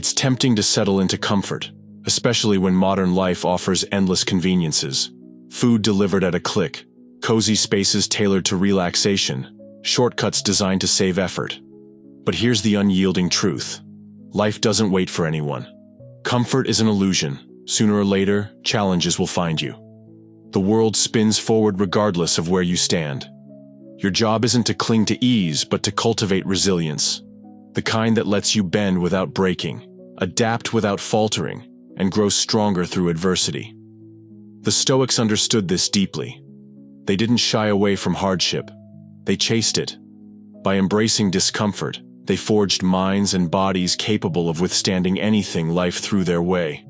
It's tempting to settle into comfort, especially when modern life offers endless conveniences. Food delivered at a click, cozy spaces tailored to relaxation, shortcuts designed to save effort. But here's the unyielding truth. Life doesn't wait for anyone. Comfort is an illusion. Sooner or later, challenges will find you. The world spins forward regardless of where you stand. Your job isn't to cling to ease, but to cultivate resilience. The kind that lets you bend without breaking, adapt without faltering, and grow stronger through adversity. The Stoics understood this deeply. They didn't shy away from hardship. They chased it. By embracing discomfort, they forged minds and bodies capable of withstanding anything life threw their way.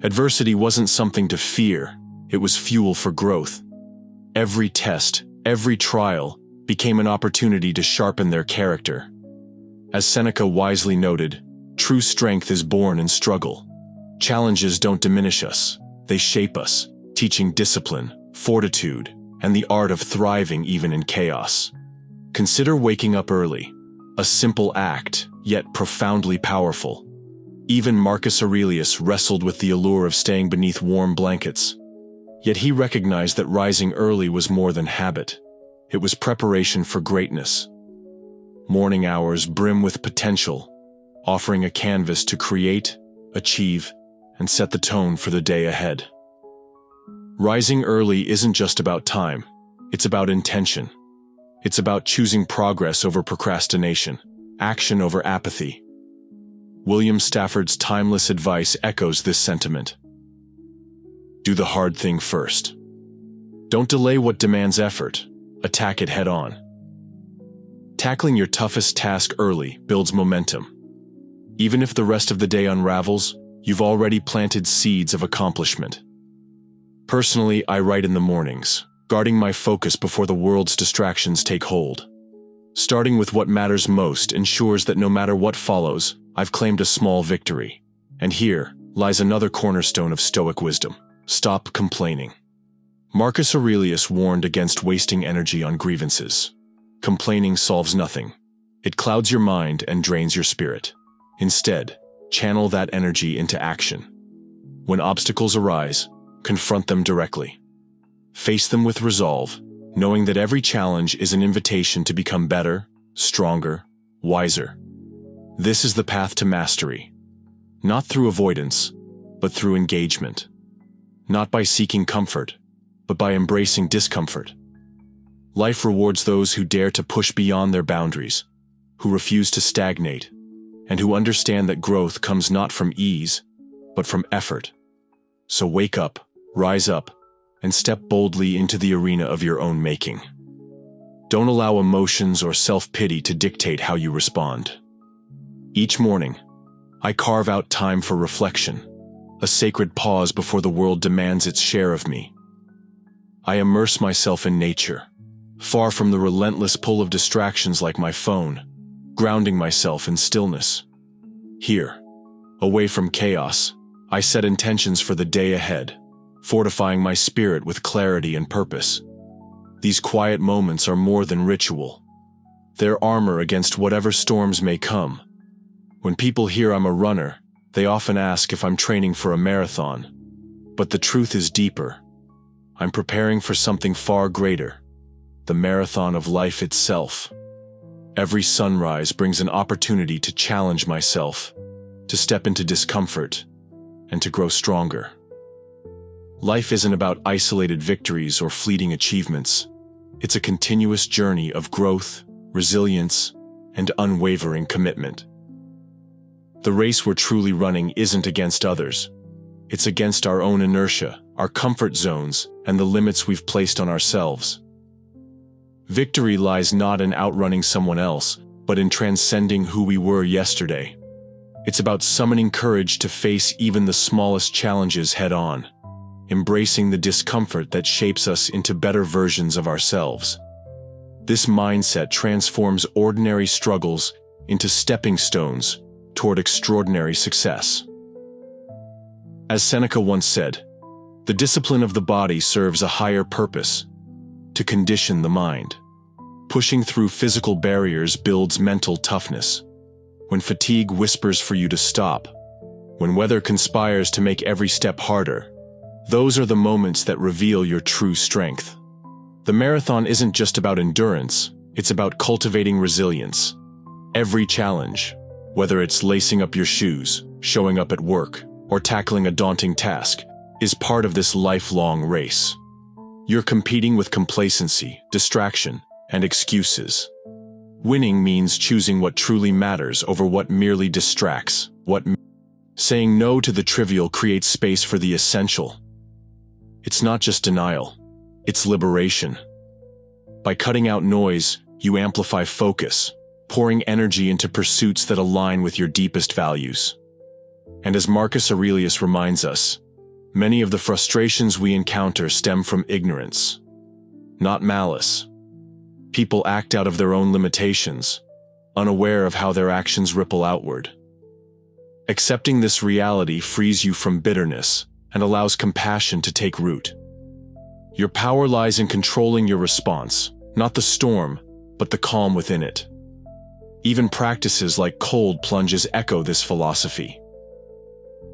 Adversity wasn't something to fear, it was fuel for growth. Every test, every trial, became an opportunity to sharpen their character. As Seneca wisely noted, true strength is born in struggle. Challenges don't diminish us, they shape us, teaching discipline, fortitude, and the art of thriving even in chaos. Consider waking up early, a simple act, yet profoundly powerful. Even Marcus Aurelius wrestled with the allure of staying beneath warm blankets. Yet he recognized that rising early was more than habit. It was preparation for greatness. Morning hours brim with potential, offering a canvas to create, achieve, and set the tone for the day ahead. Rising early isn't just about time, it's about intention. It's about choosing progress over procrastination, action over apathy. William Stafford's timeless advice echoes this sentiment. Do the hard thing first. Don't delay what demands effort, attack it head on. Tackling your toughest task early builds momentum. Even if the rest of the day unravels, you've already planted seeds of accomplishment. Personally, I write in the mornings, guarding my focus before the world's distractions take hold. Starting with what matters most ensures that no matter what follows, I've claimed a small victory. And here lies another cornerstone of Stoic wisdom. Stop complaining. Marcus Aurelius warned against wasting energy on grievances. Complaining solves nothing. It clouds your mind and drains your spirit. Instead, channel that energy into action. When obstacles arise, confront them directly. Face them with resolve, knowing that every challenge is an invitation to become better, stronger, wiser. This is the path to mastery. Not through avoidance, but through engagement. Not by seeking comfort, but by embracing discomfort. Life rewards those who dare to push beyond their boundaries, who refuse to stagnate, and who understand that growth comes not from ease, but from effort. So wake up, rise up, and step boldly into the arena of your own making. Don't allow emotions or self-pity to dictate how you respond. Each morning, I carve out time for reflection, a sacred pause before the world demands its share of me. I immerse myself in nature, far from the relentless pull of distractions like my phone, grounding myself in stillness. Here, away from chaos, I set intentions for the day ahead, fortifying my spirit with clarity and purpose. These quiet moments are more than ritual. They're armor against whatever storms may come. When people hear I'm a runner, they often ask if I'm training for a marathon. But the truth is deeper. I'm preparing for something far greater, the marathon of life itself. Every sunrise brings an opportunity to challenge myself, to step into discomfort, and to grow stronger. Life isn't about isolated victories or fleeting achievements. It's a continuous journey of growth, resilience, and unwavering commitment. The race we're truly running isn't against others. It's against our own inertia, our comfort zones, and the limits we've placed on ourselves. Victory lies not in outrunning someone else, but in transcending who we were yesterday. It's about summoning courage to face even the smallest challenges head-on, embracing the discomfort that shapes us into better versions of ourselves. This mindset transforms ordinary struggles into stepping stones toward extraordinary success. As Seneca once said, the discipline of the body serves a higher purpose, to condition the mind. Pushing through physical barriers builds mental toughness. when fatigue whispers for you to stop, when weather conspires to make every step harder, those are the moments that reveal your true strength. The marathon isn't just about endurance, it's about cultivating resilience. Every challenge, whether it's lacing up your shoes, showing up at work, or tackling a daunting task, is part of this lifelong race. You're competing with complacency, distraction, and excuses. Winning means choosing what truly matters over what merely distracts. Saying no to the trivial creates space for the essential. It's not just denial, it's liberation. By cutting out noise, you amplify focus, pouring energy into pursuits that align with your deepest values. And as Marcus Aurelius reminds us, many of the frustrations we encounter stem from ignorance, not malice. People act out of their own limitations, unaware of how their actions ripple outward. Accepting this reality frees you from bitterness and allows compassion to take root. Your power lies in controlling your response, not the storm, but the calm within it. Even practices like cold plunges echo this philosophy.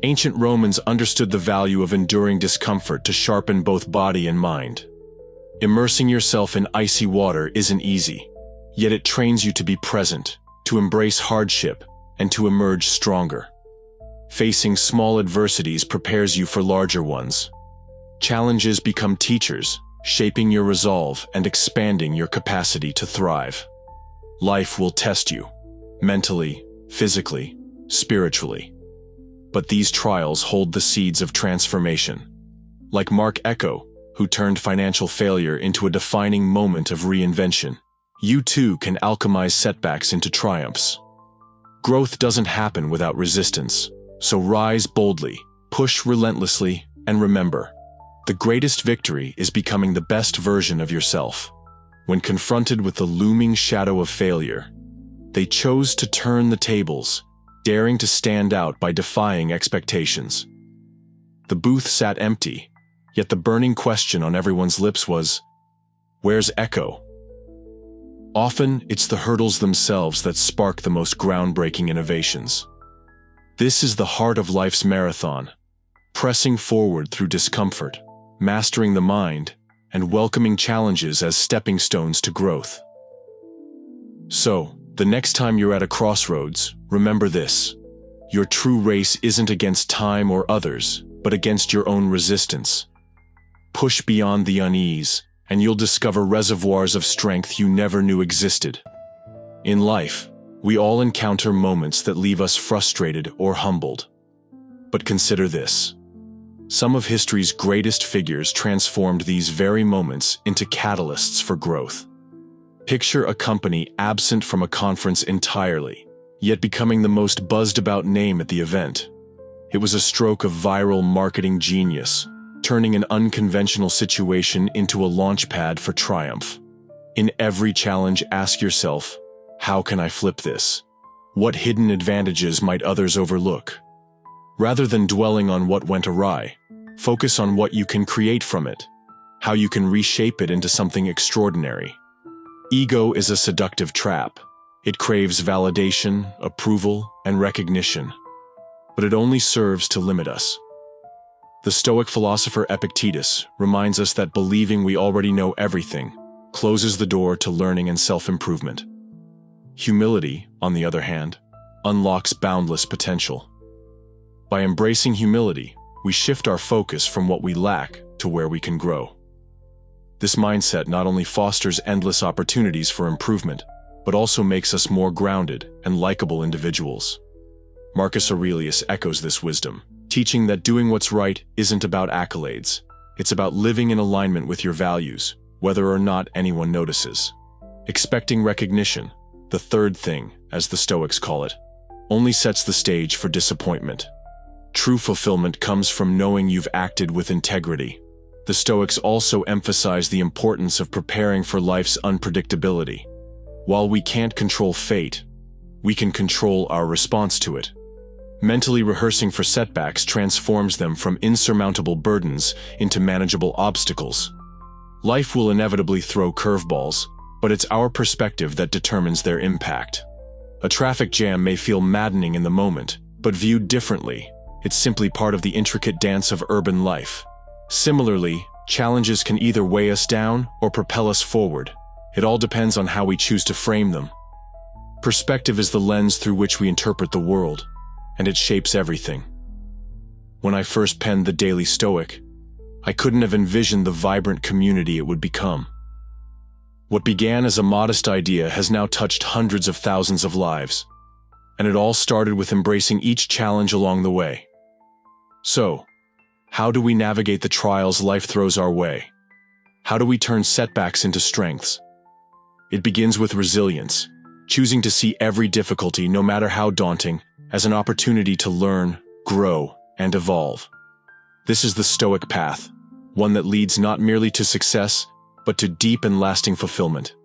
Ancient Romans understood the value of enduring discomfort to sharpen both body and mind. Immersing yourself in icy water isn't easy, yet it trains you to be present, to embrace hardship, and to emerge stronger. Facing small adversities prepares you for larger ones. Challenges become teachers, shaping your resolve and expanding your capacity to thrive. Life will test you, mentally, physically, spiritually. But these trials hold the seeds of transformation. Like Mark Ecko, who turned financial failure into a defining moment of reinvention, you too can alchemize setbacks into triumphs. Growth doesn't happen without resistance, so rise boldly, push relentlessly, and remember, the greatest victory is becoming the best version of yourself. When confronted with the looming shadow of failure, they chose to turn the tables, daring to stand out by defying expectations. The booth sat empty, yet the burning question on everyone's lips was, "Where's Echo?" Often, it's the hurdles themselves that spark the most groundbreaking innovations. This is the heart of life's marathon, pressing forward through discomfort, mastering the mind, and welcoming challenges as stepping stones to growth. So, the next time you're at a crossroads, remember this: your true race isn't against time or others, but against your own resistance. Push beyond the unease, and you'll discover reservoirs of strength you never knew existed. In life, we all encounter moments that leave us frustrated or humbled. But consider this: some of history's greatest figures transformed these very moments into catalysts for growth. Picture a company absent from a conference entirely, yet becoming the most buzzed-about name at the event. It was a stroke of viral marketing genius, turning an unconventional situation into a launchpad for triumph. In every challenge, ask yourself, how can I flip this? What hidden advantages might others overlook? Rather than dwelling on what went awry, focus on what you can create from it, how you can reshape it into something extraordinary. Ego is a seductive trap. It craves validation, approval, and recognition. But it only serves to limit us. The Stoic philosopher Epictetus reminds us that believing we already know everything closes the door to learning and self-improvement. Humility, on the other hand, unlocks boundless potential. By embracing humility, we shift our focus from what we lack to where we can grow. This mindset not only fosters endless opportunities for improvement, but also makes us more grounded and likable individuals. Marcus Aurelius echoes this wisdom, teaching that doing what's right isn't about accolades. It's about living in alignment with your values, whether or not anyone notices. Expecting recognition, the third thing, as the Stoics call it, only sets the stage for disappointment. True fulfillment comes from knowing you've acted with integrity. The Stoics also emphasize the importance of preparing for life's unpredictability. While we can't control fate, we can control our response to it. Mentally rehearsing for setbacks transforms them from insurmountable burdens into manageable obstacles. Life will inevitably throw curveballs, but it's our perspective that determines their impact. A traffic jam may feel maddening in the moment, but viewed differently, it's simply part of the intricate dance of urban life. Similarly, challenges can either weigh us down or propel us forward. It all depends on how we choose to frame them. Perspective is the lens through which we interpret the world, and it shapes everything. When I first penned The Daily Stoic, I couldn't have envisioned the vibrant community it would become. What began as a modest idea has now touched hundreds of thousands of lives, and it all started with embracing each challenge along the way. So, how do we navigate the trials life throws our way? How do we turn setbacks into strengths? It begins with resilience, choosing to see every difficulty, no matter how daunting, as an opportunity to learn, grow, and evolve. This is the Stoic path, one that leads not merely to success, but to deep and lasting fulfillment.